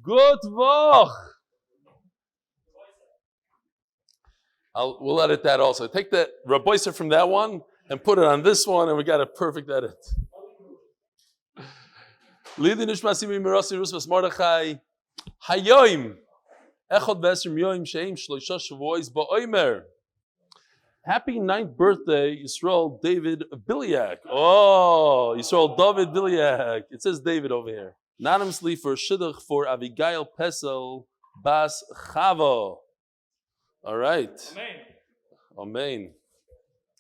Good Voch. We'll edit that also. Take that Rabboiser from that one and put it on this one, and we got a perfect edit. Leena nishmasimi mirasi rusmas Mordechai Hayoim Echad Vesrim Yoim Sheim Shloisha Shavuos Omer. Happy 9th birthday, Yisrael David Billyack. Oh, Yisrael Dovid Billyack. It says David over here. Anonymously for shidduch for Avigail Pesel Bas Chavo. All right. Amen.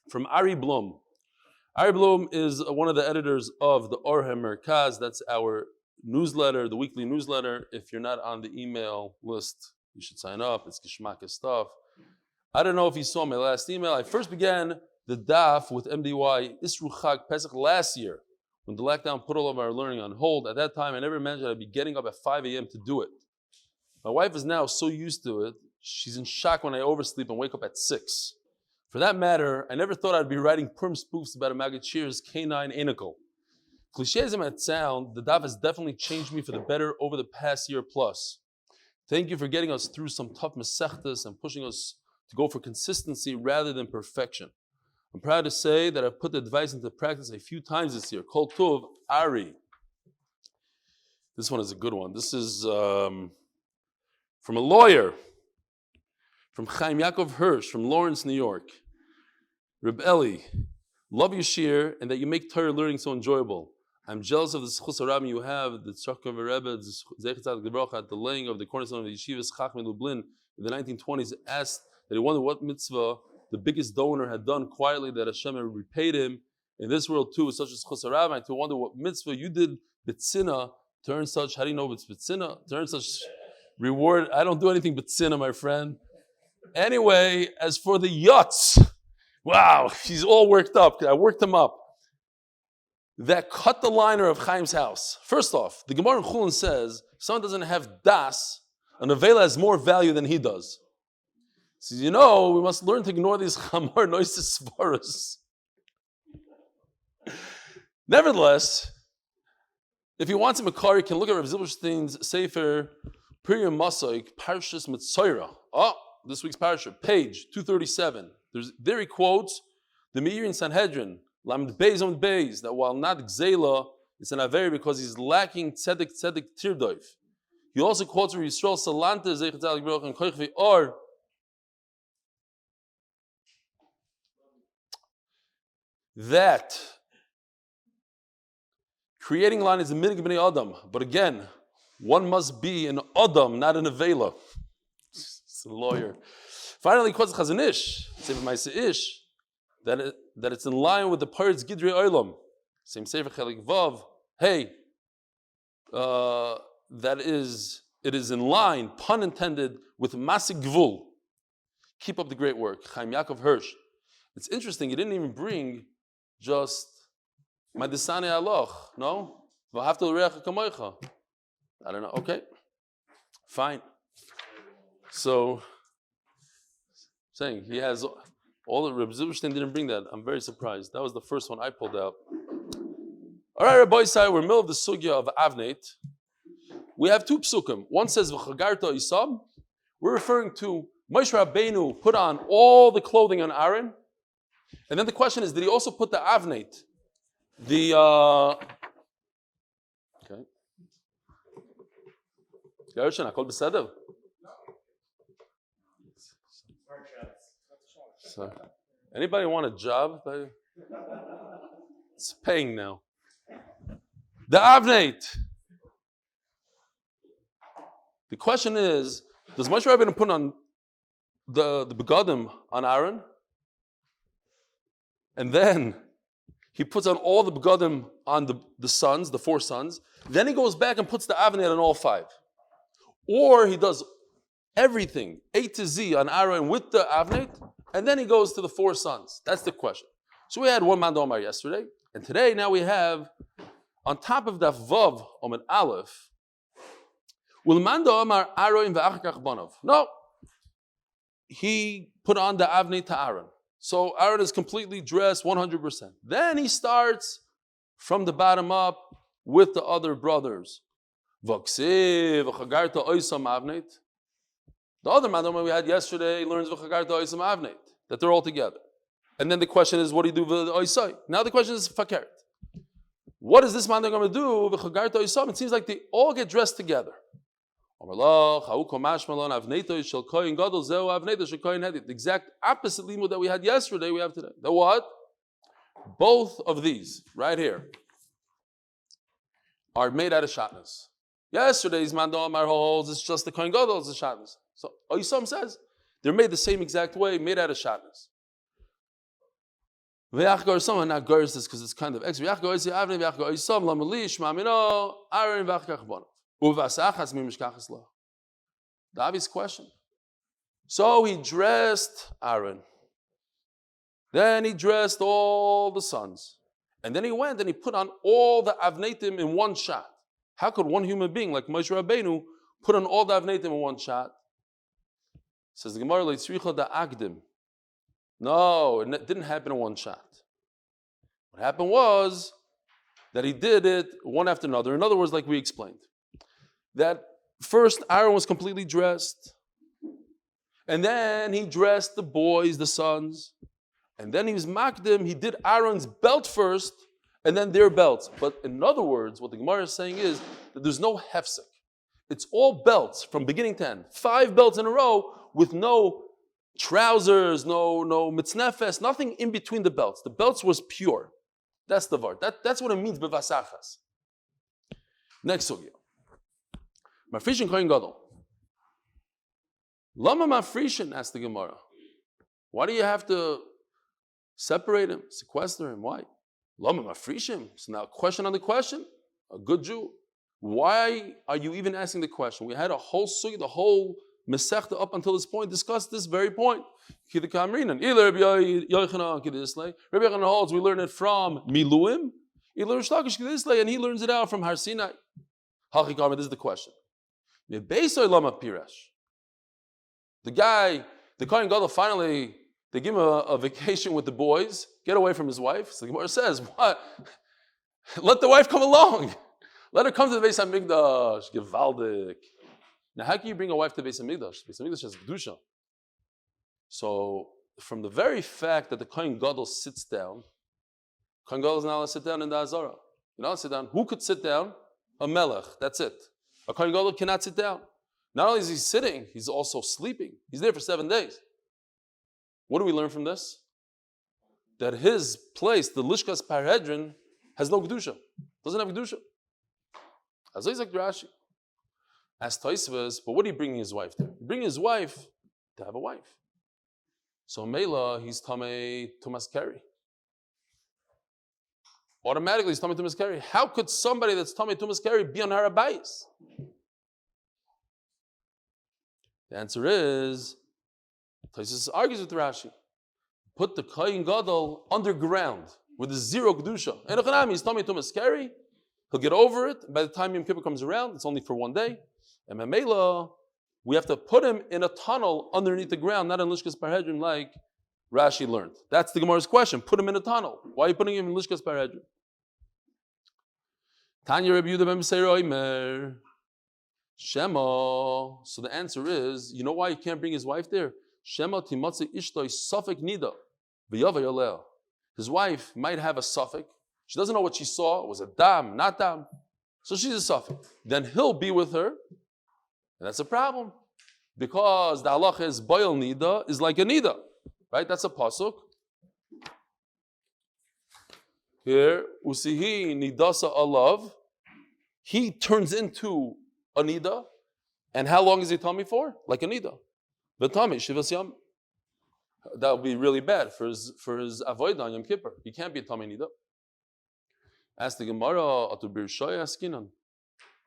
From Ari Blum. Ari Blum is one of the editors of the Orhem Merkaz. That's our newsletter, the weekly newsletter. If you're not on the email list, you should sign up. It's Geshmaka stuff. I don't know if you saw my last email. I first began the Daf with MDY Isru Chag Pesach last year when the lockdown put all of our learning on hold. At that time, I never imagined I'd be getting up at 5 a.m. to do it. My wife is now so used to it, she's in shock when I oversleep and wake up at 6. For that matter, I never thought I'd be writing perm spoofs about a Maggid Shir's canine anacle. Cliché as it might sound, the Daf has definitely changed me for the better over the past year plus. Thank you for getting us through some tough mesechtas and pushing us to go for consistency rather than perfection. I'm proud to say that I've put the advice into practice a few times this year. Kol Tov, Ari. This one is a good one. This is from a lawyer, from Chaim Yaakov Hirsch, from Lawrence, New York. Reb Eli, love your shir and that you make Torah learning so enjoyable. I'm jealous of the zchus harabim you have, the tzchak of Rebbe, at the laying of the cornerstone of the yeshivas Chacham Lublin in the 1920s, asked that he wondered what mitzvah the biggest donor had done quietly that Hashem had repaid him in this world too with such a zchus harabim, to wonder what mitzvah you did b'tzina to earn such, how do you know it's b'tzina? To earn such reward. I don't do anything b'tzina, my friend. Anyway, as for the yachts, wow, he's all worked up. I worked him up. That cut the liner of Chaim's house. First off, the Gemara in Chulin says, if someone doesn't have das, an avela has more value than he does. So you know, we must learn to ignore these chamar noises svaras. Nevertheless, if he wants him a car, he can look at Rav Zilberstein's Sefer Purim Masoik Parshas Mitzayra. Oh, this week's parasha, page 237. There he quotes the Meir in Sanhedrin, Amud Beis, that while not Gzela, it's an Averi because he's lacking tzedek tirdoif. He also quotes from Yisrael Salanta Zeichet Zalik Baruch and Koich Ve'or that creating line is a minig b'nei Adam, but again, one must be an Adam, not an Avela. It's a lawyer. Finally, quotes Chazon Ish, Sefer Ma'aseh Ish, that it's in line with the Pirates Gidrei Olam. Same Sefer Chelik Vav. Hey, it is in line, pun intended, with Masik Gvul. Keep up the great work. Chaim Yaakov Hirsch. It's interesting, he didn't even bring just Madisane Aloch, no? V'ahavta l'reacha kamoicha. I don't know. Okay, fine. So, saying he has all the Reb Zilberstein didn't bring that. I'm very surprised. That was the first one I pulled out. All right, Rabbi Isai, we're in the middle of the sugya of Avneit. We have two psukim. One says v'chagarta Isab. We're referring to Moshe Rabbeinu put on all the clothing on Aaron, and then the question is, did he also put the Avneit? Okay. So, anybody want a job? It's paying now. The Avneit. The question is, does Moshe Rabbeinu put on the begadim on Aaron? And then he puts on all the begadim on the sons, the 4 sons. Then he goes back and puts the Avneit on all 5. Or he does everything, A to Z on Aaron with the Avneit, and then he goes to the 4 sons. That's the question. So we had one man Omer yesterday, and today now we have, on top of Daf Vav Amud Aleph, no, he put on the Avnei to Aaron. So Aaron is completely dressed 100%. Then he starts from the bottom up with the other brothers. V'ksiv v'chagarta oisam avneit. The other mandama we had yesterday learns v'chagarta oisam avneit, that they're all together. And then the question is, what do you do with oisai? Now the question is fakert. What is this mandama going to do v'chagarta oisam? It seems like they all get dressed together. The exact opposite limud that we had yesterday, we have today. The what? Both of these, right here, are made out of shatnez. Yesterday's Mandam Amar holds it's just the Kohen Gadol's the shatnez. So Oisam says they're made the same exact way, made out of shatnez. Ve'ach Oisam, not Gars this because it's kind of extra. Ve'ach Oisam, Avnei, Ve'ach Oisam, Lamalish, Mamino, Aaron, Ve'ach Kachbon. Uvasachas mi mishkachas lo. The obvious question. So he dressed Aaron. Then he dressed all the sons. And then he went and he put on all the avneitim in one shot. How could one human being like Moshe Rabbeinu put on all the avneitim in one shot? Says the Gemara, Leitzricha da agdim. No, it didn't happen in one shot. What happened was that he did it one after another. In other words, like we explained, that first Aaron was completely dressed, and then he dressed the boys, the sons, and then he was makdim. He did Aaron's belt first, and then their belts. But in other words, what the Gemara is saying is that there's no hefsek. It's all belts from beginning to end. 5 belts in a row with no trousers, no mitznefes, nothing in between the belts. The belts was pure. That's the vart. That's what it means bevasachas. Next sugya. Mafrishin kohen gadol. Lama mafrishin, asked the Gemara. Why do you have to separate him, sequester him? Why? Lama mafrishim. So now, question on the question. A good Jew. Why are you even asking the question? We had a whole sugya, the whole mesechta up until this point discussed this very point. Rabbi Yochanan holds we learn it from Miluim. And he learns it out from Har Sinai. This is the question. The guy, the Kohen Gadol, finally, they give him a vacation with the boys, get away from his wife. So the Gemara says, what? Let the wife come along. Let her come to the Beis HaMikdash. Gewaldik. Now, how can you bring a wife to Beis HaMikdash? Beis HaMikdash has Kedusha. So, from the very fact that the Kohen Gadol sits down, Kohen Gadol is not allowed to sit down in the Azara. You're not allowed to sit down. Who could sit down? A melech. That's it. A Kohen Gadol cannot sit down. Not only is he sitting, he's also sleeping. He's there for 7 days. What do we learn from this? That his place, the Lishkas Parhedrin, has no Kedusha. Doesn't have Kedusha. As like Rashi. As Taisvas, but what are you bringing his wife there? Bringing his wife to have a wife. So Mela, he's Tamei Tumaskeri. Automatically, he's Tamei Tumaskeri. How could somebody that's Tamei Tumaskeri be on Har Beis? The answer is, Taisus argues with Rashi. Put the Kohen Gadol underground with a zero Kedusha. And he's Tamei Tumaskeri. He'll get over it. By the time Yom Kippur comes around, it's only for 1 day. And Mamela, we have to put him in a tunnel underneath the ground, not in Lishkas Parhedrin like Rashi learned. That's the Gemara's question. Put him in a tunnel. Why are you putting him in Lishkas Parhedrin? Tanya Rabbi Yehuda ben Meseir Omer. Shema. So the answer is, you know why he can't bring his wife there? Shema timatze ishtoi safek nida v'yava yaleh. His wife might have a safek. She doesn't know what she saw. It was a dam, not dam. So she's a safek. Then he'll be with her. And that's a problem. Because the halacha is boil nida is like a nida. Right? That's a pasuk. Here, usihi nidasa alav. He turns into a nida. And how long is he tummy for? Like a nida. V'tami shivas yam. That would be really bad for his avodah on Yom Kippur. He can't be a tummy nida. Ask the Gemara, Atu Birshoya Askinan.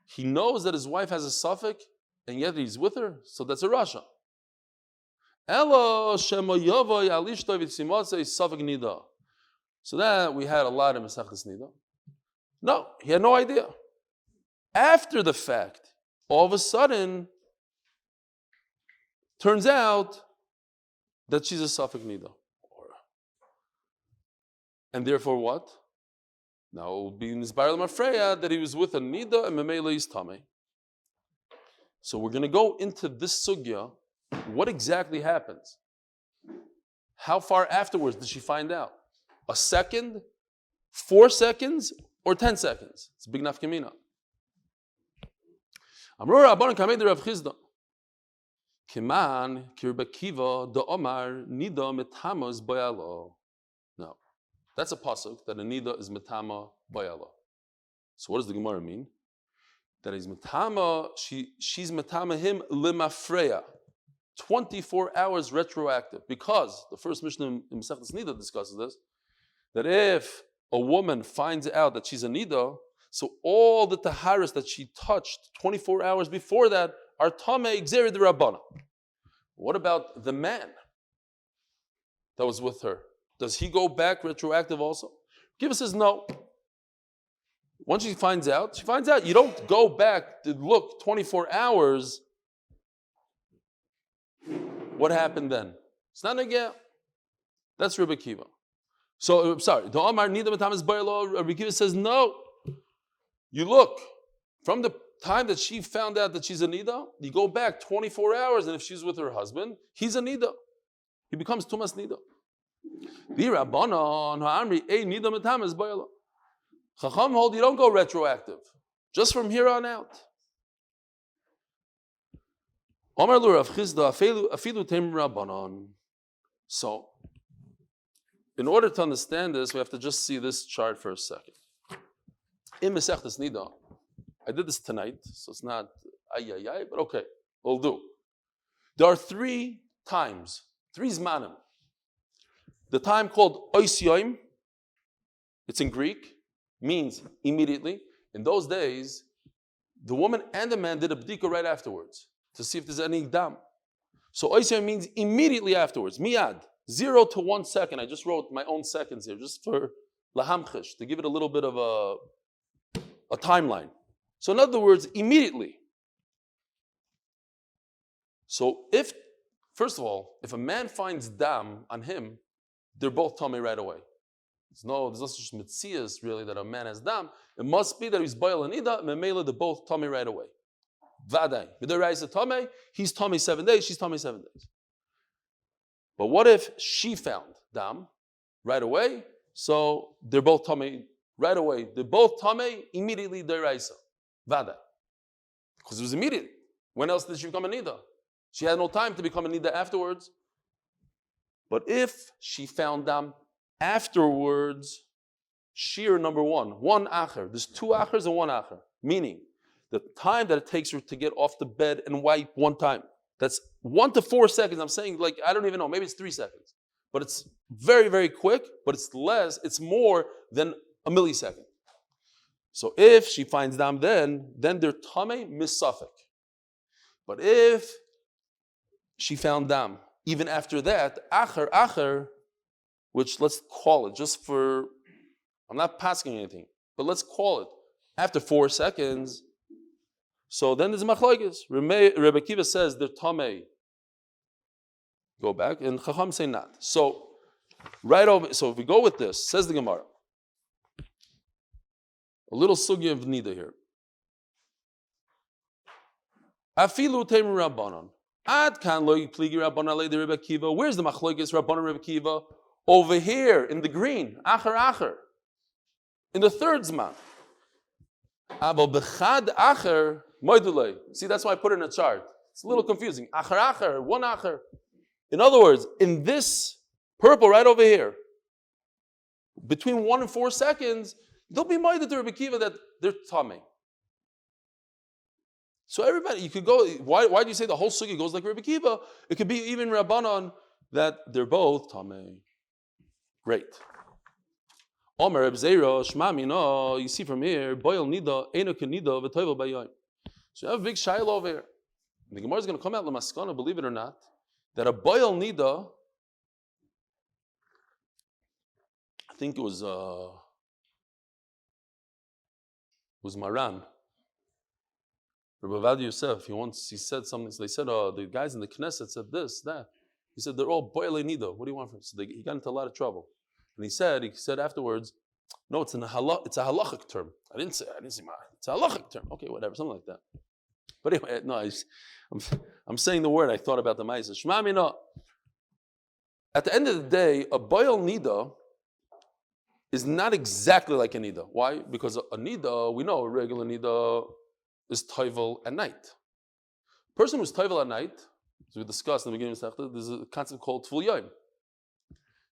He knows that his wife has a suffix, and yet he's with her, so that's a rasha. Elo shema yavoy alishto v'tzimatze suffix nida. So that we had a lot of Masechtas Nida. No, he had no idea. After the fact, all of a sudden, turns out that she's a suffix nida. And therefore what? Now it will be in his Baral Mafreya that he was with a nida and Memele is Tameh. So we're going to go into this sugya. What exactly happens? How far afterwards did she find out? A second, 4 seconds, or 10 seconds? It's a big nafkamina. Amror Rabbanan Kamed Rav Chizda. Kiman kirbakiva the Omer nida metamos bayalo. No, that's a pasuk that a nida is metama bayalo. So what does the Gemara mean? That is metama. She's metama him limafreya. 24 hours retroactive, because the first Mishnah in Masechtas Nida discusses this, that if a woman finds out that she's a Nida, so all the taharis that she touched 24 hours before that are tamei gzeri de Rabbana. What about the man that was with her? Does he go back retroactive also? Giva says no. Once she finds out. You don't go back to look 24 hours. What happened then? It's not a That's Rabbi Kiva. So, sorry, the Omer Nida Matamas Baylo, Rabbi Kiva says, no. You look, from the time that she found out that she's a Nida, you go back 24 hours, and if she's with her husband, he's a Nida. He becomes Tumas Nida. The Rabbanon, Ha'amri, Ei Nida Matamas Baylo. Chacham hold, you don't go retroactive. Just from here on out. Omer lu Rav Chizda afilu tem Rabbanon. So, in order to understand this, we have to just see this chart for a second. In Masechtas Nida, I did this tonight, so it's not but okay, we'll do. There are 3 times, 3 zmanim. The time called ois yom, it's in Greek, means immediately. In those days, the woman and the man did a bdika right afterwards, to see if there's any dam. So oisya means immediately afterwards, miyad, 0 to 1 second. I just wrote my own seconds here, just for lahamchish, to give it a little bit of a timeline. So in other words, immediately. So first of all, if a man finds dam on him, they're both tummy right away. There's no such mitzias really that a man has dam. It must be that he's boil and ida, memela, they're both tummy right away. Vaday. Midaraisa tame, he's tummy 7 days, she's tummy 7 days. But what if she found dam right away? So they're both tummy right away. They're both tummy immediately deraisa. Vaday. Because it was immediate. When else did she become a nida? She had no time to become a nida afterwards. But if she found dam afterwards, shear number 1 acher. There's 2 achers and 1 acher. Meaning, the time that it takes her to get off the bed and wipe 1 time. That's 1 to 4 seconds. I'm saying, like, I don't even know, maybe it's 3 seconds. But it's very, very quick, but it's more than a millisecond. So if she finds dam then they're tamei misafek. But if she found dam, even after that, acher, which let's call it, just for, I'm not passing anything, but let's call it, after 4 seconds, so then there's machlokes. Rebbe Kiva says they're tamei. Go back, and Chacham say not. So, right over, so if we go with this, says the Gemara, a little sugya of nida here. Afilu teim rabbanon. Ad kan lo yipligi rabbanon le Rebbe Kiva. Where's the machlokes rabbanon Rebbe Kiva? Over here in the green, acher. In the 3rd zman. Abo bechad acher moidulei. See, that's why I put it in a chart. It's a little confusing. Acher, 1 acher. In other words, in this purple right over here, between 1 and 4 seconds, they'll be moided to Rebbe Kiva that they're tamei. So everybody, you could go, why do you say the whole sugi goes like Rebbe Kiva? It could be even Rabbanon that they're both tamei. Great. Omer Ebzeiro, Shmami, no, you see from here, boil nida, eno kenida, v'toivel bayoim. So you have a big shaila over here. The Gemara is going to come out l'maskana, believe it or not, that a boil nida, I think it was Maran. Rabbi Avad Yosef, he said something, so they said, the guys in the Knesset said this, that. He said, they're all boil nida. What do you want from it? So he got into a lot of trouble. And he said afterwards, no, it's a halachic term. I didn't say it's a halachic term. Okay, whatever, something like that. But anyway, no, I'm saying the word. I thought about the ma'isa. Shema mina. At the end of the day, a boil nida is not exactly like a nida. Why? Because a nida, we know a regular nida is toivel at night. Person who's toivel at night, as we discussed in the beginning of the there's a concept called tful yom.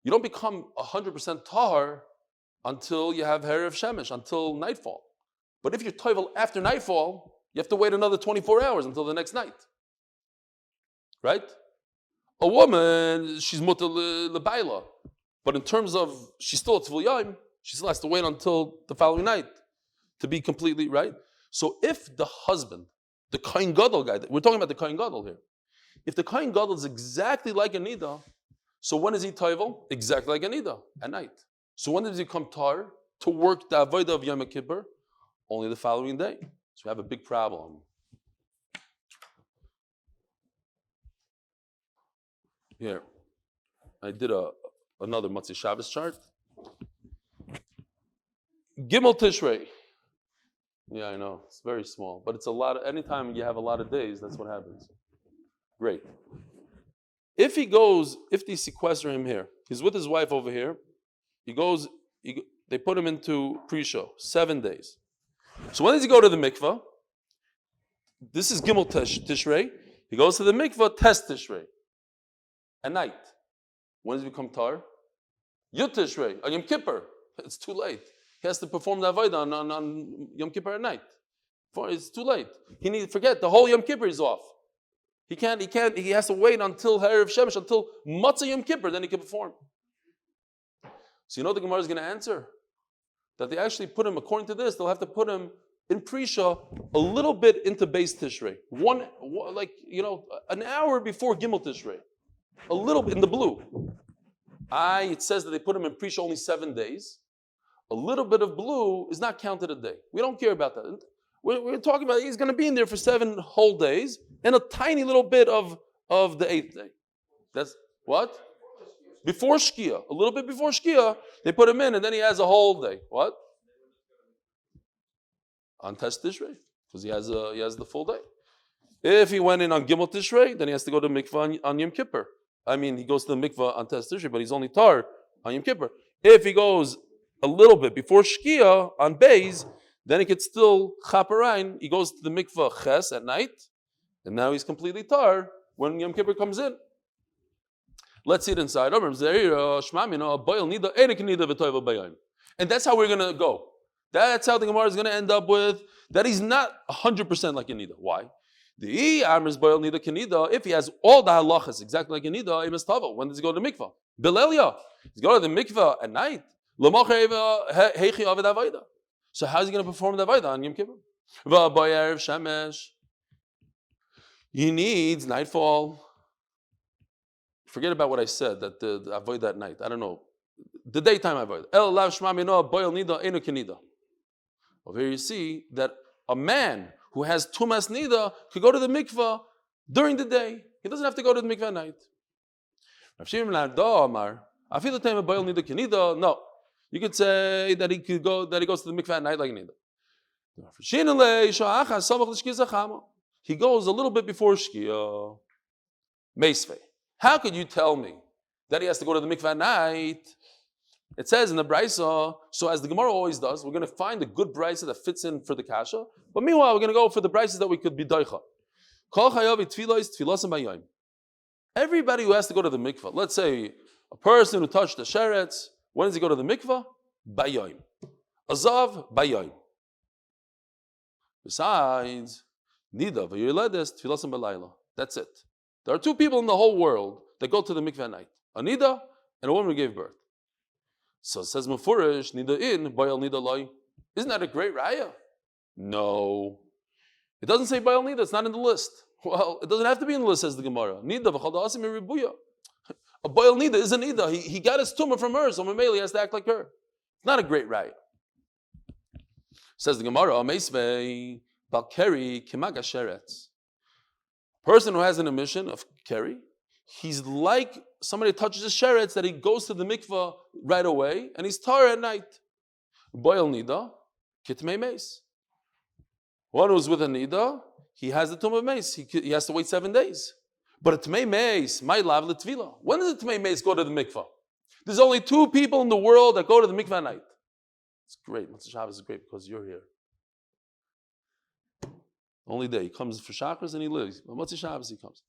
You don't become 100% tahar until you have hair of shemesh, until nightfall. But if you're toivel after nightfall, you have to wait another 24 hours until the next night. Right? A woman, she's mutter lebaila. But in terms of, she's still a tful yom, she still has to wait until the following night to be completely, right? So if the husband, the kohen gadol guy, we're talking about the kohen gadol here. If the kohen gadol is exactly like a nida, so when is he toivel? Exactly like a nida, at night. So when does he come tar to work the avodah of Yom Kippur? Only the following day. So we have a big problem. Here, I did another Matzah Shabbos chart. Gimel Tishrei. Yeah, I know, it's very small, but it's a lot. Anytime you have a lot of days, that's what happens. Great. If they sequester him here, he's with his wife over here. They put him into pre-show, 7 days. So when does he go to the mikvah? This is Gimel Tishrei. He goes to the mikvah, Tes Tishrei. At night. When does he become tar? Yud Tishrei, on Yom Kippur. It's too late. He has to perform the avodah on Yom Kippur at night. It's too late. Forget, the whole Yom Kippur is off. He has to wait until Erev Shemesh, until Matzah Yom Kippur, then he can perform. So you know what the Gemara is going to answer? That they actually put him, according to this, they'll have to put him in Prisha a little bit into Beis Tishrei. An hour before Gimel Tishrei. A little bit in the blue. It says that they put him in Prisha only 7 days. A little bit of blue is not counted a day. We don't care about that. We're talking about he's going to be in there for 7 whole days and a tiny little bit of the 8th day. That's what? Before Shkia. A little bit before Shkia, they put him in and then he has a whole day. What? On Tes Tishrei. Because he has the full day. If he went in on Gimel Tishrei, then he has to go to mikvah on Yom Kippur. He goes to the mikvah on Tes Tishrei, but he's only tar on Yom Kippur. If he goes a little bit before Shkia on Beis, then he could still chaparain. He goes to the mikvah ches at night, and now he's completely tar when Yom Kippur comes in. Let's see it inside. And that's how we're going to go. That's how the Gemara is going to end up with that he's not 100% like a nida. Why? If he has all the halachas exactly like a nida, he must tavel. When does he go to the mikvah? Billyack. He's going to the mikvah at night. So how is he going to perform the avodah on Yom Kippur? He needs nightfall. Forget about what I said, that the avodah at night. I don't know. The daytime avodah. Over here you see that a man who has tumas nida could go to the mikvah during the day. He doesn't have to go to the mikvah at night. No. You could say that he goes to the mikvah at night like a nida. He goes a little bit before Shkia. Meisvei. How could you tell me that he has to go to the mikvah at night? It says in the Brisa, so as the Gemara always does, we're going to find a good Brisa that fits in for the kasha. But meanwhile, we're going to go for the Brisas that we could be doicha. Everybody who has to go to the mikvah, let's say a person who touched the sheretz, when does he go to the mikvah? Bayoim. Azav, bayoim. Besides, nida v'yirledes tfilasim b'layla. That's it. There are 2 people in the whole world that go to the mikvah at night. A nida and a woman who gave birth. So it says mefurish, nida in, bayal nida loy. Isn't that a great raya? No. It doesn't say bayal nida, it's not in the list. Well, it doesn't have to be in the list, says the Gemara. Nida v'chal da'asim ribuya. A bayal nida is a nida. He got his tumor from her, so Mameli has to act like her. It's not a great raya. Says the Gemara, Meisvei balkeri kimaga sheretz. Person who has an emission of keri, he's like somebody touches his sheretz that he goes to the mikvah right away and he's tar at night. Boil nida, kitmei meis. One who's with a nida, he has the tumah mace. He has to wait 7 days. But a tmei mace, my lav letvila. When does a tmei mace go to the mikvah? There's only 2 people in the world that go to the mikvah at night. It's great. Motzei Shabbos is great because you're here. Only day. He comes for chakras and he lives. But Motzei Shabbos he comes.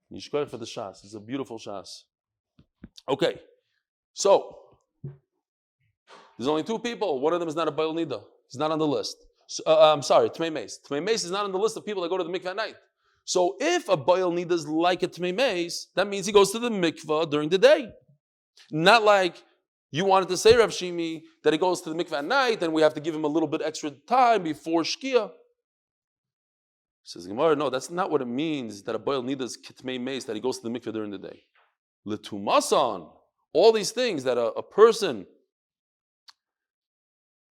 You should go for the shas. It's a beautiful shas. Okay. So, there's only 2 people. One of them is not a Baal Nida. He's not on the list. So, I'm sorry, Tmei Mace. Tmei Mace is not on the list of people that go to the mikvah at night. So if a Baal Nida is like a Tmei Mace, that means he goes to the mikvah during the day. Not like you wanted to say, Rav Shimi, that he goes to the mikvah at night and we have to give him a little bit extra time before Shkia. Says Gemara, no, that's not what it means that a Baal Nida is Tmei Mace, that he goes to the mikvah during the day. Letumasan, all these things that a person,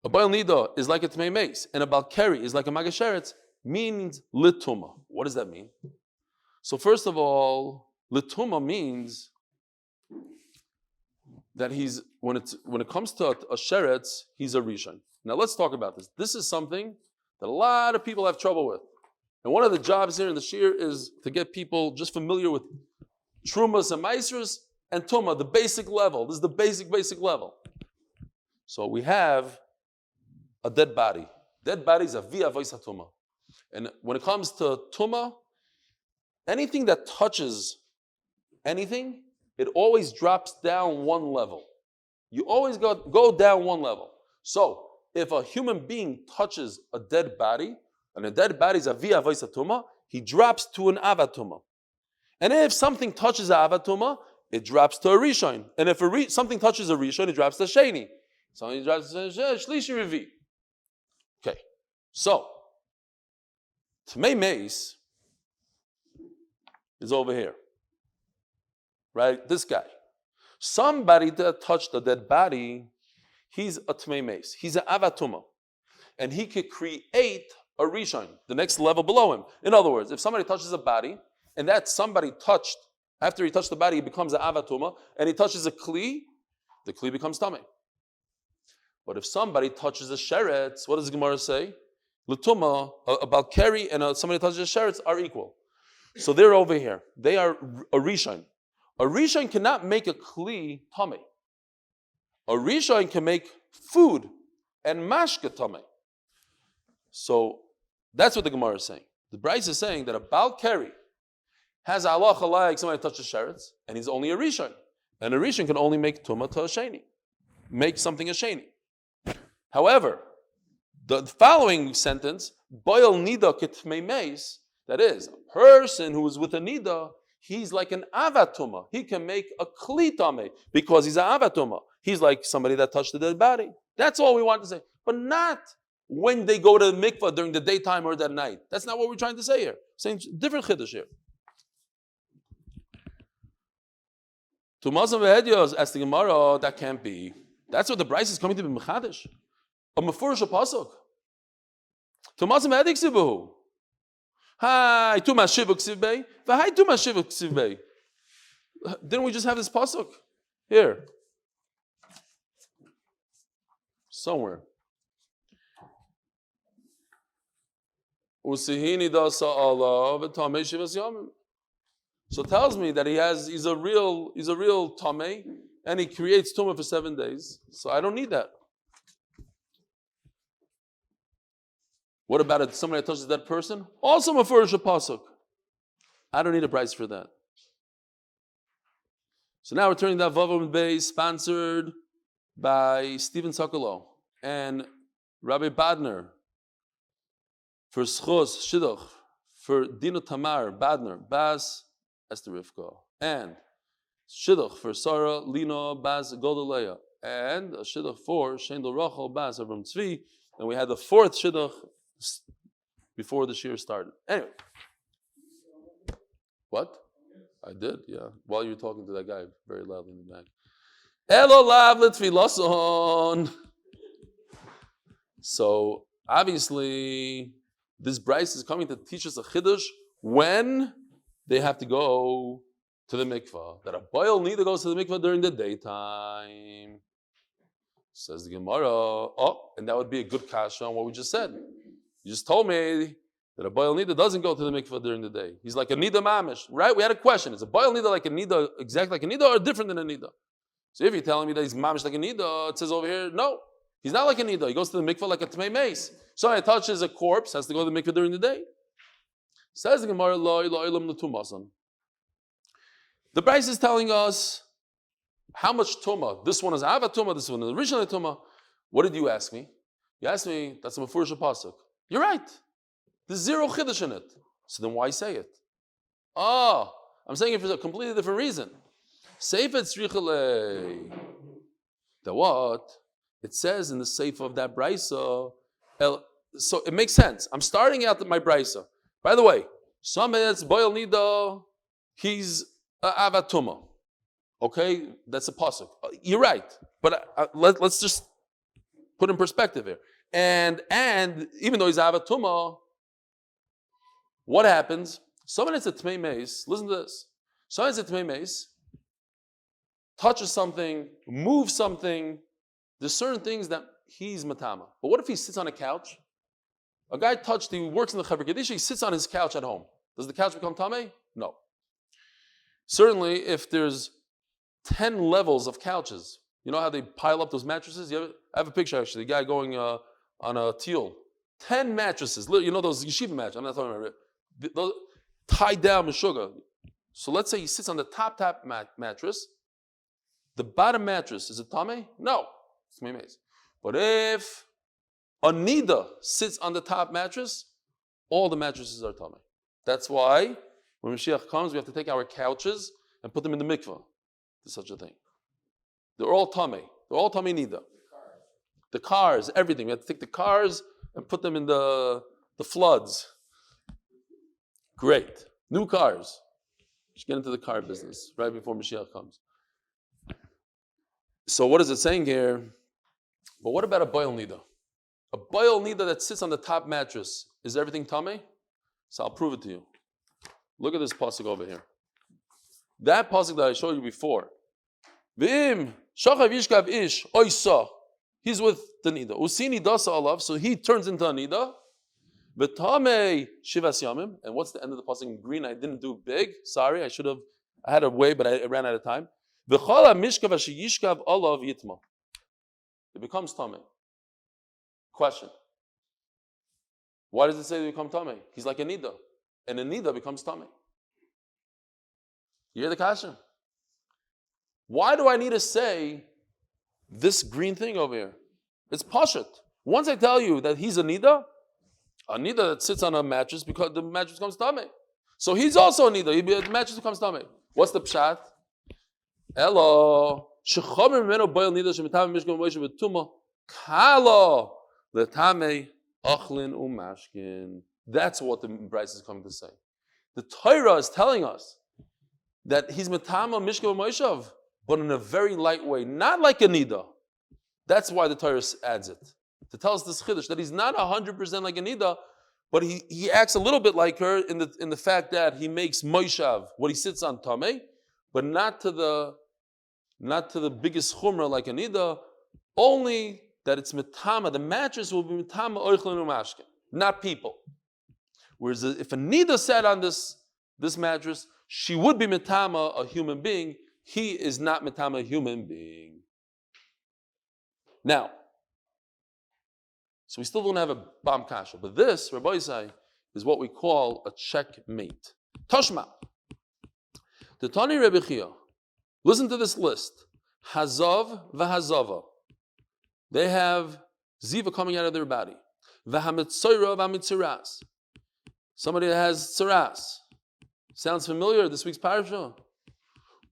a Baal Nida is like a Tmei Mace, and a Baal Keri is like a Magasheretz, means Lituma. What does that mean? So first of all, Lituma means that he's, when it comes to a Sheretz, he's a Rishon. Now let's talk about this. This is something that a lot of people have trouble with. And one of the jobs here in the Shir is to get people just familiar with Trumas and Maisras and Tumah, the basic level. This is the basic level. So we have a dead body. Dead body is a via voisa Tumah. And when it comes to Tumah, anything that touches anything, it always drops down one level. You always go down one level. So if a human being touches a dead body, and a dead body is a via voisa Tumah, he drops to an avatuma. And if something touches a avatuma, it drops to a rishon. And if something touches a rishon, it drops to a sheni. Something drops to a shlishi revi. Okay, so Tmei Mace is over here, right? This guy. Somebody that touched a dead body, he's a Tmei Mace. He's an avatuma, and he could create a rishon, the next level below him. In other words, if somebody touches a body, and that somebody touched, after he touched the body, he becomes an avatuma, and he touches a kli, the kli becomes tamei. But if somebody touches a sheretz, what does the Gemara say? L'tuma, a balkeri and somebody touches a sheretz are equal. So they're over here. They are a rishon. A rishon cannot make a kli tamei. A rishon can make food and mashka tamei. So that's what the Gemara is saying. The Bryce is saying that a balkeri has halacha like somebody touches sheretz, and he's only a rishon. And a rishon can only make tumah to a sheni. Make something a sheni. However, the following sentence, boil nida ketmei meis, that is, a person who is with a nida, he's like an avatuma. He can make a klitame because he's an avatuma. He's like somebody that touched the dead body. That's all we want to say. But not when they go to the mikvah during the daytime or at night. That's not what we're trying to say here. Saying different chiddush here. To Mazam v'Hedios, asked the Gemara, that can't be. That's what the Bryce is coming to be mechadish. A mefurish pasuk. To Mazam v'Hedios sibuhu. Hi, tu mashivuk sivbei. V'hai tu mashivuk sivbei. Didn't we just have this pasuk here? Somewhere. Usihini dasa Allah v'tamei shivas yamim. So it tells me that he's a real tamei, and he creates tumah for 7 days. So I don't need that. What about if somebody touches that person? Also mefurish a pasuk. I don't need a price for that. So now we're turning that Amud Beis, sponsored by Stephen Sokolow and Rabbi Badner for zchus, shiduch, for Dina Tamar, Badner, Bas, Esther Rivka, and shidduch for Sarah, Leena, Bas, Golda, Leah, and a shidduch for Shieindel, Rachel, Bas, Avraham, Tzvi, and we had the 4th shidduch before the shir started. Anyway, what? I did, yeah. While you were talking to that guy very loudly in the back. Elo lav l'tfilason. So obviously, this Bryce is coming to teach us a chiddush when they have to go to the mikvah. That a boil neither goes to the mikvah during the daytime. Says the Gemara, and that would be a good kasha on what we just said. You just told me That a boil nida doesn't go to the mikveh during the day. He's like a nida mamish, right? We had a question. Is a boil nida like a nida, exactly like a nida, or different than a nida? So if you're telling me that he's mamish like a nida, it says over here, no, he's not like a nida. He goes to the mikveh like a tmei meis. Somebody touches a corpse, has to go to the mikveh during the day. Says the Gemara, the Beis is telling us how much tumah. This one is ava tumah, this one is originally tumah. What did you ask me? You asked me, that's a mefurish pasuk. You're right. There's zero chidduch in it. So then why say it? Oh, I'm saying it for a completely different reason. Sefer tzrichale. The what? It says in the sefer of that brisa. So it makes sense. I'm starting out at my brisa. By the way, somebody that's boil nida, he's avatuma. Okay, that's a pasuk. You're right, but let's just put in perspective here. And even though he's avatuma, what happens? Someone that's a tmei meis, listen to this. Someone that's a tmei meis, touches something, moves something. There's certain things that he's matama. But what if he sits on a couch? A guy touched, he works in the Chevra Kedisha, he sits on his couch at home. Does the couch become tamei? No. Certainly, if there's 10 levels of couches, you know how they pile up those mattresses? I have a picture actually, a guy going on a teal. 10 mattresses, you know those yeshiva mattresses, I'm not talking about it. Those tied down with sugar. So let's say he sits on the top mattress. The bottom mattress, is it tamei? No. It's meimez. But if a nida sits on the top mattress, all the mattresses are tamei. That's why when Mashiach comes, we have to take our couches and put them in the mikveh. There's such a thing. They're all tamei. They're all tamei nida. The cars, everything. We have to take the cars and put them in the floods. Great. New cars. We should get into the car business right before Mashiach comes. So what is it saying here? But what about a boil nida? A boil nida that sits on the top mattress, is everything tamei? So I'll prove it to you. Look at this pasuk over here. That pasuk that I showed you before. V'im shachav yishkav ish oisa. He's with the nida. Usini dasa alav. So he turns into a nida. V'tamei shivas yamim. And what's the end of the pasuk in green? I didn't do big. Sorry, I had a way, but I ran out of time. V'chala mishkav ashiyishkav alav yitma. It becomes tamei. Question. Why does it say they become tamei? He's like a nida. And a nida becomes tamei. You hear the kasha? Why do I need to say this green thing over here? It's pashut. Once I tell you that he's a nida that sits on a mattress because the mattress becomes tamei. So he's also a nida. The mattress becomes tamei. What's the pshat? Hello. Shechomer mimeno boil nida shemitame mishkan moishe v'tuma kalo letamei achlin umashkin. That's what the Beis is coming to say. The Torah is telling us that he's metama mishkan moishav, but in a very light way, not like a nida. That's why the Torah adds it to tell us this chidduch that he's not 100% like a nida, but he acts a little bit like her in the fact that he makes moishav what he sits on tamei, but not to the biggest chumrah like a nida. Only that it's metama. The mattress will be metama oichlin umashkin, not people. Whereas if a nida sat on this mattress, she would be metama, a human being. He is not metama, a human being. Now, so we still don't have a bam kasha, but this, Rabbi Isai, is what we call a checkmate. Toshma. The Tani Rebbe Chia. Listen to this list. Hazav v'hazava. They have ziva coming out of their body. V'hamitzoira v'hamitziras. Somebody that has tsaras. Sounds familiar? This week's parasha.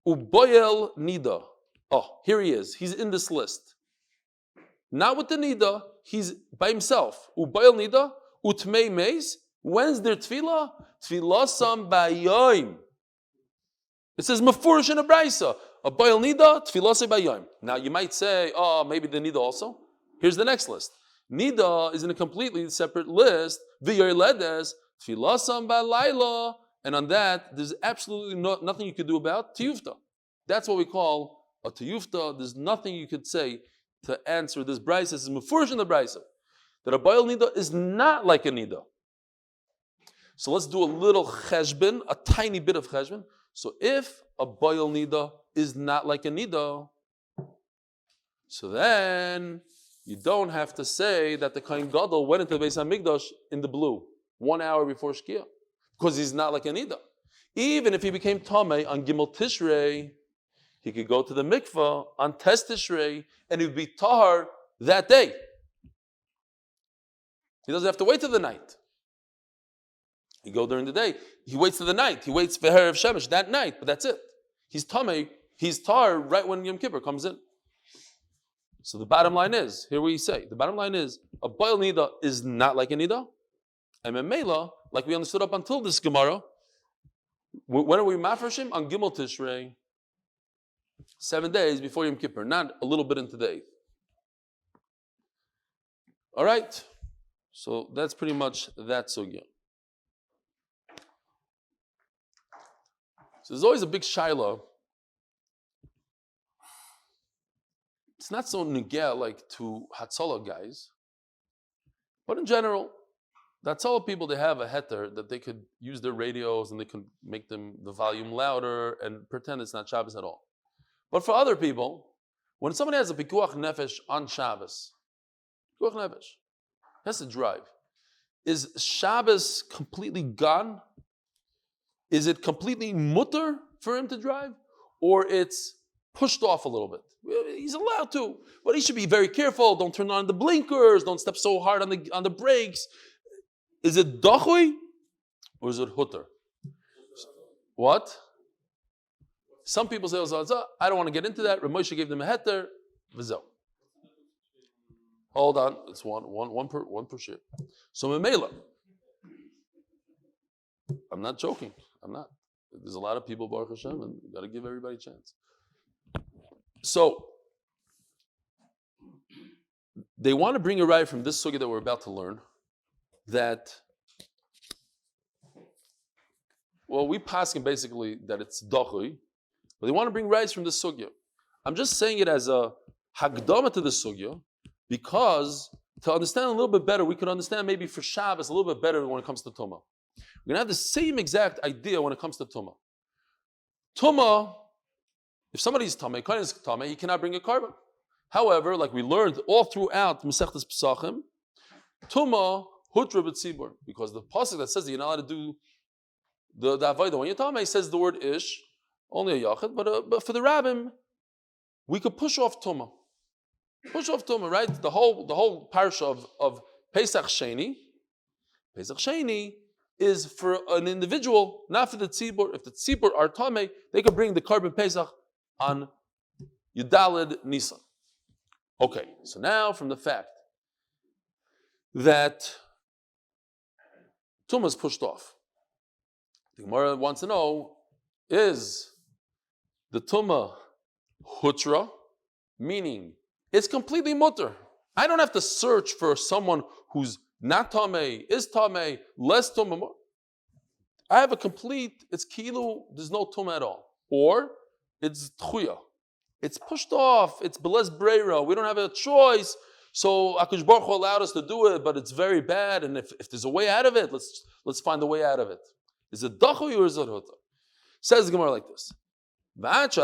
Uboyel nida. Oh, here he is. He's in this list. Not with the nida. He's by himself. Uboyel nida. Utmei meis. When's their tefillah? Tefillasam bayoim. It says mefurish in a brisa. A boil nida. Tefillasam bayoim. Now you might say, oh, maybe the nida also. Here's the next list. Nida is in a completely separate list. V'yoy ledes. Tfilasam ba'layla, and on that, there's absolutely nothing you could do about tiyufta. That's what we call a tiyufta. There's nothing you could say to answer this brisa. This is mefurish in the brisa that a boil nida is not like a nida. So let's do a little cheshbon, a tiny bit of cheshbon. So if a boil nida is not like a nida, so then you don't have to say that the Kohen Gadol went into the Beis HaMikdash in the blue 1 hour before Shkia, because he's not like a nida. Even if he became Tameh on Gimel Tishrei, he could go to the mikvah on Tes Tishrei and he would be tahar that day. He doesn't have to wait till the night. He go during the day. He waits till the night. He waits for Erev Shemesh that night, but that's it. He's Tameh, he's tahar right when Yom Kippur comes in. So the bottom line is, here we say, the bottom line is, a boil nida is not like a nida. And Memela, like we understood up until this Gemara, when are we mafreshim? On Gimel Tishrei, 7 days before Yom Kippur, not a little bit into the 8th. All right, so that's pretty much that sugya. So there's always a big shaila. It's not so nigea like to Hatzalah guys, but in general, the Hatzalah people, they have a heter that they could use their radios and they could make them the volume louder and pretend it's not Shabbos at all. But for other people, when somebody has a pikuach nefesh on Shabbos, pikuach nefesh, has to drive. Is Shabbos completely gone? Is it completely mutter for him to drive? Or it's pushed off a little bit? He's allowed to, but he should be very careful. Don't turn on the blinkers. Don't step so hard on the brakes. Is it dochui or is it hutter? What? Some people say, I don't want to get into that. Rav Moshe gave them a heter. V'zo. Hold on, it's one per share. So memela. I'm not joking. I'm not. There's a lot of people, Baruch Hashem, and you got to give everybody a chance. So they want to bring a raya from this sugya that we're about to learn. That, well, we paskin basically that it's dochui, but they want to bring rayas from this sugya. I'm just saying it as a hagdama to the sugya because to understand a little bit better, we could understand maybe for Shabbos a little bit better when it comes to Tumah. We're going to have the same exact idea when it comes to Tumah. Tumah, if somebody's Tameh, Kohen is Tameh, he cannot bring a carbon. However, like we learned all throughout Masechtas Pesachim, Tumah hutra b'tzibur, because the pasuk that says that you're not allowed to do the avodah when you're Tameh says the word ish, only a yachid, but for the rabbim, we could push off Tumah. Push off Tumah, right? The whole parsha of Pesach Sheni. Pesach Sheni is for an individual, not for the tzibur. If the tzibur are Tameh, they could bring the carbon Pesach on Yudalid Nisan. Okay, so now from the fact that Tumah is pushed off, the Gemara wants to know, is the Tumah hutra, meaning it's completely mutter. I don't have to search for someone who's not Tameh, is Tameh, less Tumah, more. I have a complete, it's kilu, there's no Tumah at all. Or it's tchuya. It's pushed off, it's beles breira, we don't have a choice, so HaKadosh Baruch Hu allowed us to do it, but it's very bad, and if there's a way out of it, let's find a way out of it. Is it dachui or is it huta? Says the Gemara like this. What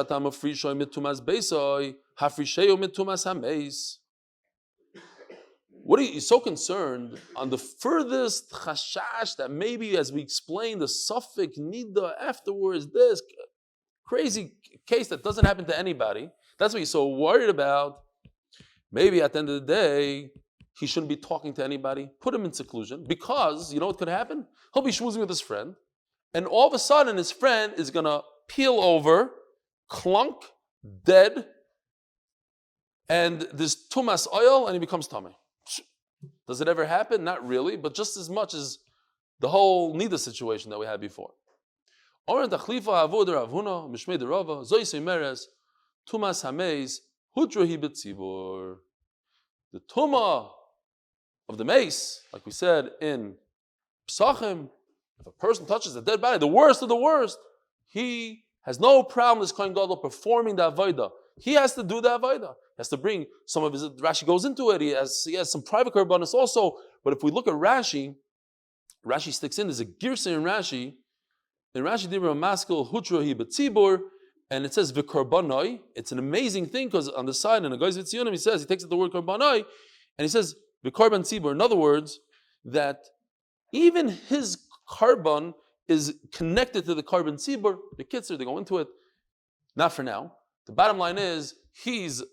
are you so concerned on the furthest chashash that maybe as we explain the suffix nida afterwards, this crazy case that doesn't happen to anybody, that's what you're so worried about. Maybe at the end of the day, he shouldn't be talking to anybody. Put him in seclusion, because you know what could happen? He'll be schmoozing with his friend, and all of a sudden his friend is going to peel over, clunk, dead, and there's tumas oil, and he becomes tummy. Does it ever happen? Not really, but just as much as the whole nida situation that we had before. Omer tachlifa avod ravuna mishmei derava zoise meres tumas hameis hutrahi betzibur. The tuma of the mace, like we said in Pesachim, if a person touches a dead body, the worst of the worst, he has no problem as Kohen Gadol performing the avodah. He has to do the avodah. He has to bring some of his, Rashi goes into it, he has some private korbanos also, but if we look at Rashi, Rashi sticks in. There's a girsa in Rashi. In Rashi, dibra maskil hutra hi betzibur, and it says v'korbanoi. It's an amazing thing because on the side in the Goyz V'Tzionim he says he takes the word korbanoi and he says v'korban tzibur. In other words, that even his carbon is connected to the carbon tzibur. The kitzur, they go into it. Not for now. The bottom line is he's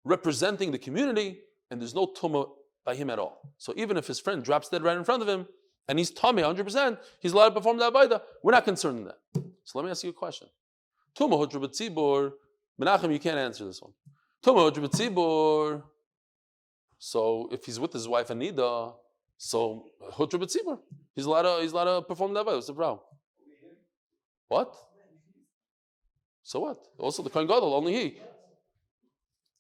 representing the community, and there's no tumah by him at all. So even if his friend drops dead right in front of him, and he's tummy 100%, he's allowed to perform the avodah. We're not concerned in that. So let me ask you a question. Tumah hudra b'tzibur. Menachem, you can't answer this one. Tumah hudra b'tzibur. So if he's with his wife Anida, so hudra b'tzibur. He's allowed to perform the avodah. What's the problem? What? So what? Also the Kohen Gadol, only he.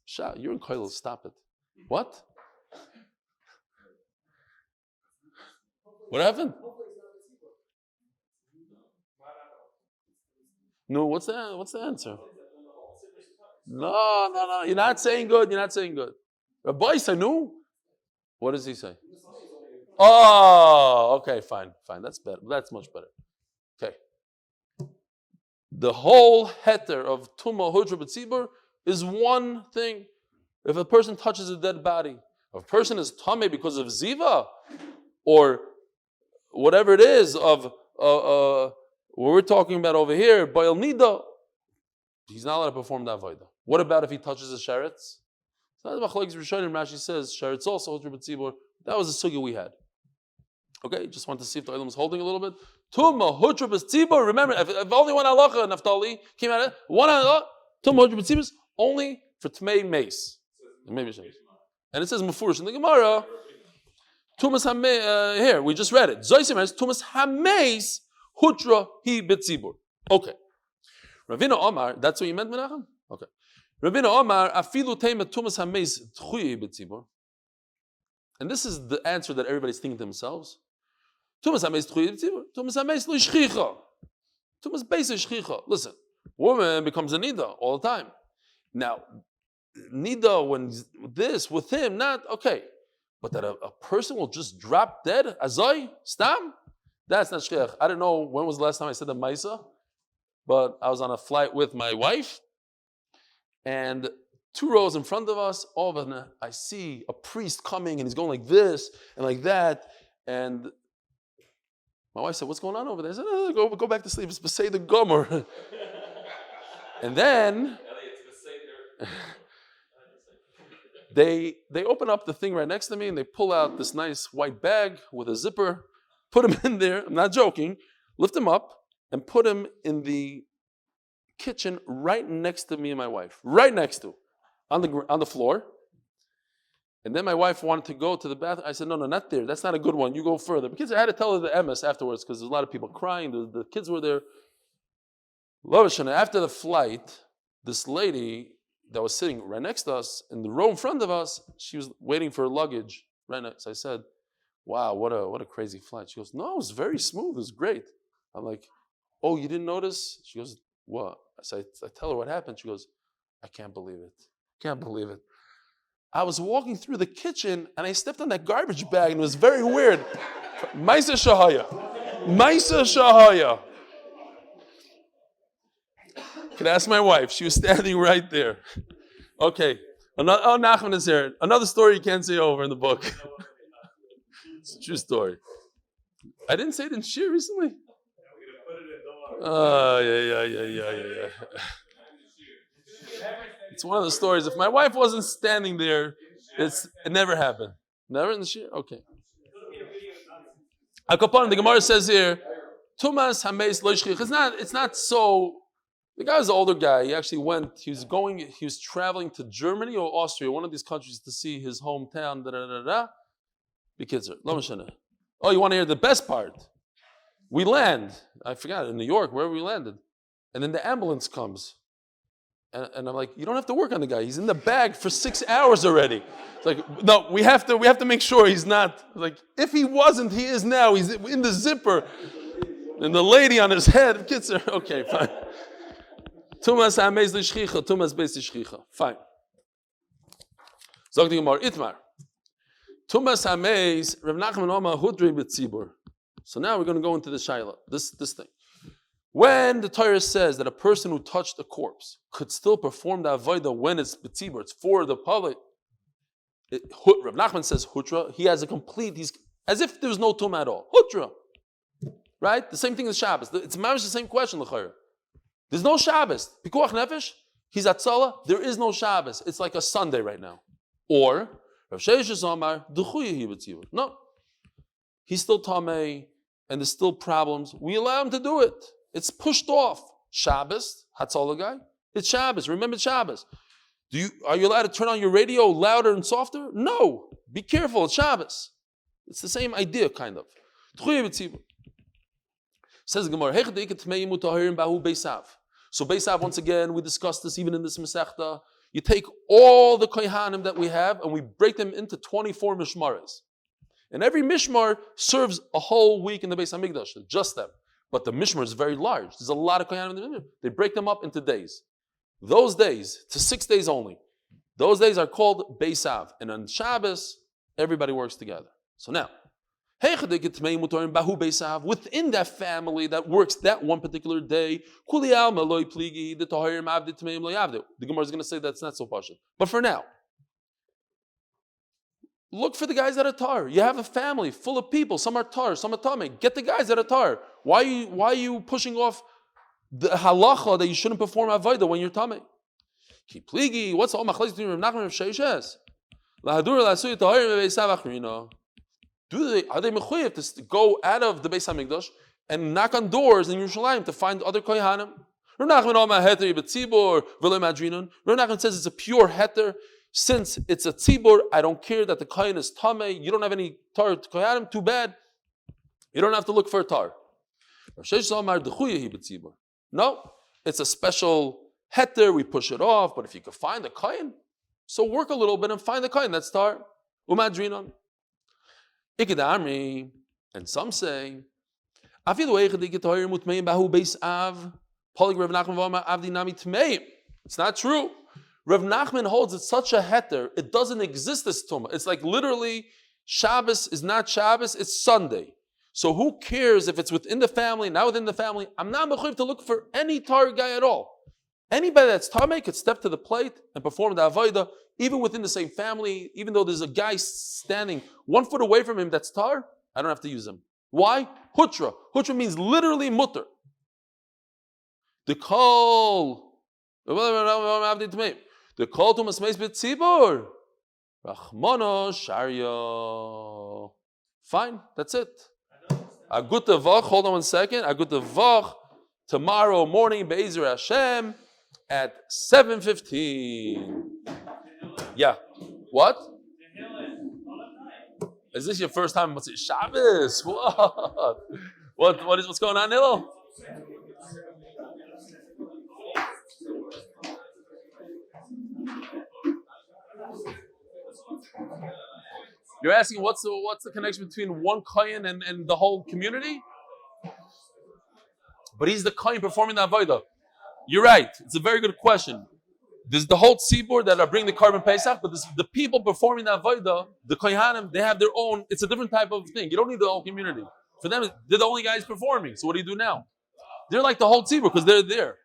Shah, you're in Koilel, stop it. What? What happened? No, what's the answer? No. You're not saying good. Rabbi Sanu? What does he say? Oh, okay, fine. That's better. That's much better. Okay. The whole heter of Tumah Hudra B'tzibur is one thing. If a person touches a dead body, if a person is tameh because of ziva, or whatever it is of what we're talking about over here, Baal Nida, he's not allowed to perform that avodah. What about if he touches the sheretz? Rashi says sheretz also Hudra B'tzibur. That was the sugya we had. Okay, just want to see if the Olam is holding a little bit. Tumah Hudra B'tzibur. Remember, if only one halacha Naftali came out of it, one halacha, Tumah Hudra B'tzibur is only for Tmei Mace. And it says Mufurish in the Gemara, Tumas Hameis, here, we just read it. Zoisim Tumas Hameis Hudra Hi B'tzibur. Okay. Ravina Omer, that's what you meant, Menachem? Okay. Ravina Omer, Afilu Teima Tumas Hameis Tchui B'tzibur. And this is the answer that everybody's thinking to themselves. Tumas Hameis Tchui B'tzibur. Tumas Hameis Lo Shchicha. Tumas Beis Shchicha. Listen, woman becomes a nida all the time. Now, nida, when this, with him, not, okay. But that a person will just drop dead, azoi, stam, that's not shchiach. I don't know when was the last time I said the maisa, but I was on a flight with my wife, and 2 rows in front of us, all of a sudden I see a priest coming, and he's going like this, and like that, and my wife said, what's going on over there? I said, go back to sleep, it's Pesel the Gomer. And then they open up the thing right next to me and they pull out this nice white bag with a zipper, put him in there, I'm not joking, lift him up and put him in the kitchen right next to me and my wife, right next to, on the floor. And then my wife wanted to go to the bathroom. I said, no, not there. That's not a good one. You go further. Because I had to tell her the MS afterwards because there's a lot of people crying. The kids were there. After the flight, this lady that was sitting right next to us in the row in front of us, she was waiting for her luggage right next. So I said, wow, what a crazy flight. She goes, no, it was very smooth. It was great. I'm like, oh, you didn't notice? She goes, what? I tell her what happened. She goes, I can't believe it. Can't believe it. I was walking through the kitchen and I stepped on that garbage bag and it was very weird. Maisa Shahaya. Could ask my wife. She was standing right there. Okay. Nachman is here. Another story you can't say over in the book. It's a true story. I didn't say it in Shir recently. Yeah. It's one of the stories. If my wife wasn't standing there, it never happened. Never in the Shir? Okay. Akapan, the Gemara says here, Tumas Hameis Lo Shchich. It's not so. The guy was an older guy. He actually went. He was traveling to Germany or Austria, one of these countries, to see his hometown. Because oh, you want to hear the best part? We land. I forgot, in New York, wherever we landed, and then the ambulance comes. And I'm like, you don't have to work on the guy. He's in the bag for 6 hours already. It's like, no, we have to make sure he's not. Like, if he wasn't, he is now. He's in the zipper. And the lady on his head, kids are, okay, fine. Tumas Hameis L'Shchicha, Tumas Beis L'Shchicha. Fine. Zog the Gemara, Itmar. Tumas Hameis, Rav Nachman Omer Hudri B'tzibur. So now we're going to go into the Shaila, this thing. When the Torah says that a person who touched a corpse could still perform the avodah when it's betzibur, it's for the public, Rav Nachman says hutra, he has a complete, he's as if there's no tumah at all. Hutra. Right? The same thing as Shabbos. It's mamish the same question, l'chayr. There's no Shabbos. Pikuach nefesh, he's atzala, there is no Shabbos. It's like a Sunday right now. Or, Rav Sheish Omar, d'chuyahi betzibur. No. He's still tamei, and there's still problems. We allow him to do it. It's pushed off. Shabbos, Hatzalah guy. It's Shabbos. Remember Shabbos. Are you allowed to turn on your radio louder and softer? No. Be careful. It's Shabbos. It's the same idea, kind of. Says the Gemara. So Beisav, once again, we discussed this even in this Masechta. You take all the kohanim that we have and we break them into 24 mishmares. And every mishmar serves a whole week in the Beis Hamikdash, just them. But the mishmar is very large. There's a lot of kohanim in the mishmar. They break them up into days. Those days, to 6 days only, those days are called Beisav. And on Shabbos, everybody works together. So now, within that family that works that one particular day, the Gemara is going to say that's not so pashut. But for now, look for the guys that are tar. You have a family full of people. Some are tar, some are tamei. Get the guys that are tar. Why are you pushing off the halacha that you shouldn't perform avodah when you're tamei? What's all machlokes between Rav Nachman and Rav Sheshes? Are they mechuyev to go out of the Beis Hamikdash and knock on doors in Yerushalayim to find other kohanim? Rav Nachman says it's a pure heter. Since it's a tzibur, I don't care that the kohen is tamei. You don't have any tar to kohanim. Too bad. You don't have to look for a tar. No, it's a special heter. We push it off. But if you could find the kohen, so work a little bit and find the kohen that's tar. Umadrinon. And some say, it's not true. Rav Nachman holds it's such a heter, it doesn't exist as tumah. It's like literally, Shabbos is not Shabbos, it's Sunday. So who cares if it's within the family, not within the family? I'm not mechuyev to look for any tar guy at all. Anybody that's tamei could step to the plate and perform the avodah, even within the same family, even though there's a guy standing 1 foot away from him that's tar, I don't have to use him. Why? Hutra. Hutra means literally mutter. The call to masmeis b'tzibur. Rachmano sharya. Fine, that's it. Agutta Voch, hold on 1 second. Agutta Voch, tomorrow morning, Be'ezer Hashem, at 7:15. Yeah. What? Is this your first time? What's it? Shabbos? What? What's going on, Hillel? You're asking what's the connection between one kohen and the whole community? But he's the kohen performing the avodah. You're right. It's a very good question. There's the whole tzibur that are bringing the carbon pesach, but the people performing the avodah, the kohanim, they have their own. It's a different type of thing. You don't need the whole community. For them, they're the only guys performing. So what do you do now? They're like the whole tzibur because they're there.